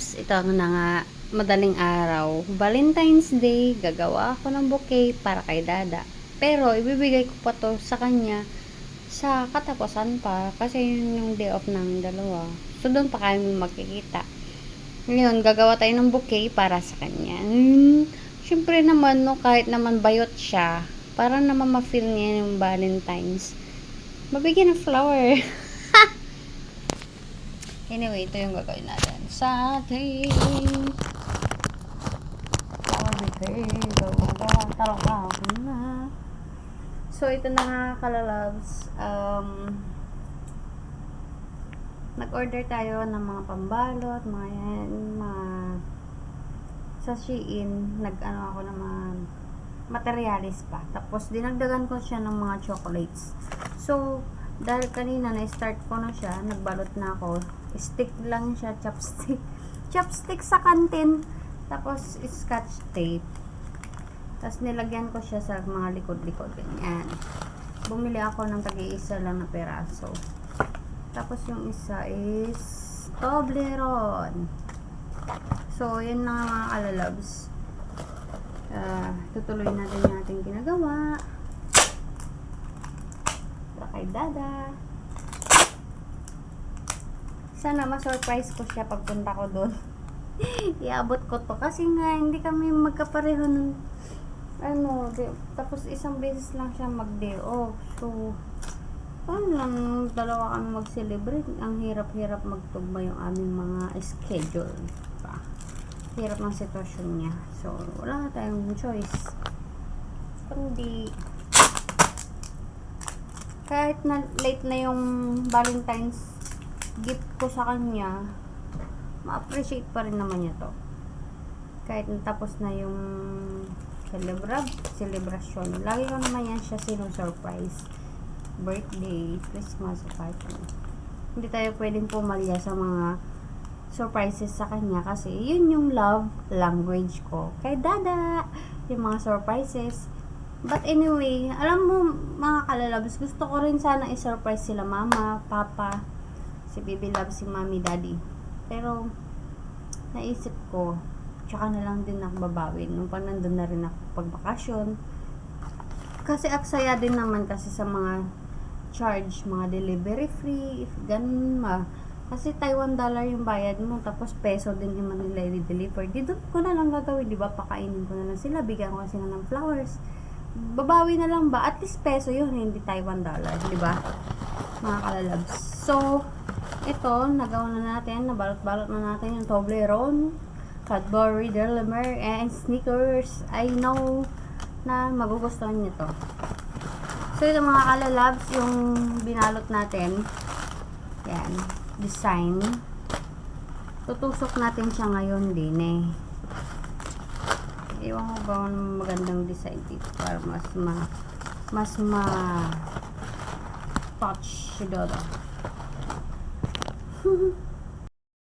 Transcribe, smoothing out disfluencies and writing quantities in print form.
loves, ito na nga, madaling araw. Valentine's Day, gagawa ako ng bouquet para kay Dada. Pero, ibibigay ko pa to sa kanya sa katapusan pa. Kasi yun yung day off ng dalawa. So, doon pa kami magkikita. Ngayon, gagawa tayo ng bouquet para sa kanya. Siyempre naman, no, kahit naman bayot siya, para naman ma-feel niya yung Valentine's. Mabigyan ng flower. Anyway, ito yung gagawin natin sa ating flower bouquet. Gagawa talaga ako na. So, ito na nga, kalalabs. Nag-order tayo ng mga pambalot, mga yan, mga sa Shein. Nag-ano ako ng mga materialis pa. Tapos, dinagdagan ko siya ng mga chocolates. So, dahil kanina na-start ko na siya, nagbalot na ako. Stick lang siya, chopstick. Chopstick sa kantin. Tapos, scotch tape. Tapos, nilagyan ko siya sa mga likod-likod. Ganyan. Bumili ako ng tag-iisa lang na peraso. Tapos, yung isa is Toblerone. So, yun na mga kalalabs. Tutuloy natin yung ating ginagawa. Para kay Dada. Sana ma-surprise ko siya pagpunta ko doon. Iabot ko to. Kasi nga, hindi kami magkapareho ng tapos isang beses lang siya mag-day off. So, paano lang dalawa kami mag-celebrate? Ang hirap-hirap magtugma yung aming mga schedule. Hirap ng sitwasyon niya. So, wala tayong choice. Kundi, kahit na late na yung Valentine's gift ko sa kanya, ma-appreciate pa rin naman niya to. Kahit natapos na yung celebration. Lagi ko naman yan siya surprise. Birthday, Christmas, party. Hindi tayo pwedeng pumalya sa mga surprises sa kanya kasi yun yung love language ko kay Dada. Yung mga surprises. But anyway, alam mo mga kalalabs, gusto ko rin sana i-surprise sila mama, papa, si baby love, si mommy, daddy. Pero, naisip ko, tsaka na lang din ako babawin nung pag nandun na rin ako pagbakasyon. Kasi aksaya din naman kasi sa mga charge, mga delivery free, if ganun kasi Taiwan dollar yung bayad mo, tapos peso din yung nila i-deliver. Dito ko na lang gagawin, di ba? Pakainin ko na lang sila, bigyan ko sila ng flowers. Babawi na lang ba? At least peso yun, hindi Taiwan dollar, di ba? Mga kalalabs. So, ito, nagawa na natin, nabalot-balot na natin yung Toblerone, Cadbury, Dairy Milk, and Snickers. I know na magugustuhan nyo to. So, ito mga kalalabs, yung binalot natin. Yan, design. Tutusok natin siya ngayon din eh. Iwan ko ba magandang design dito para mas touch si Dodo.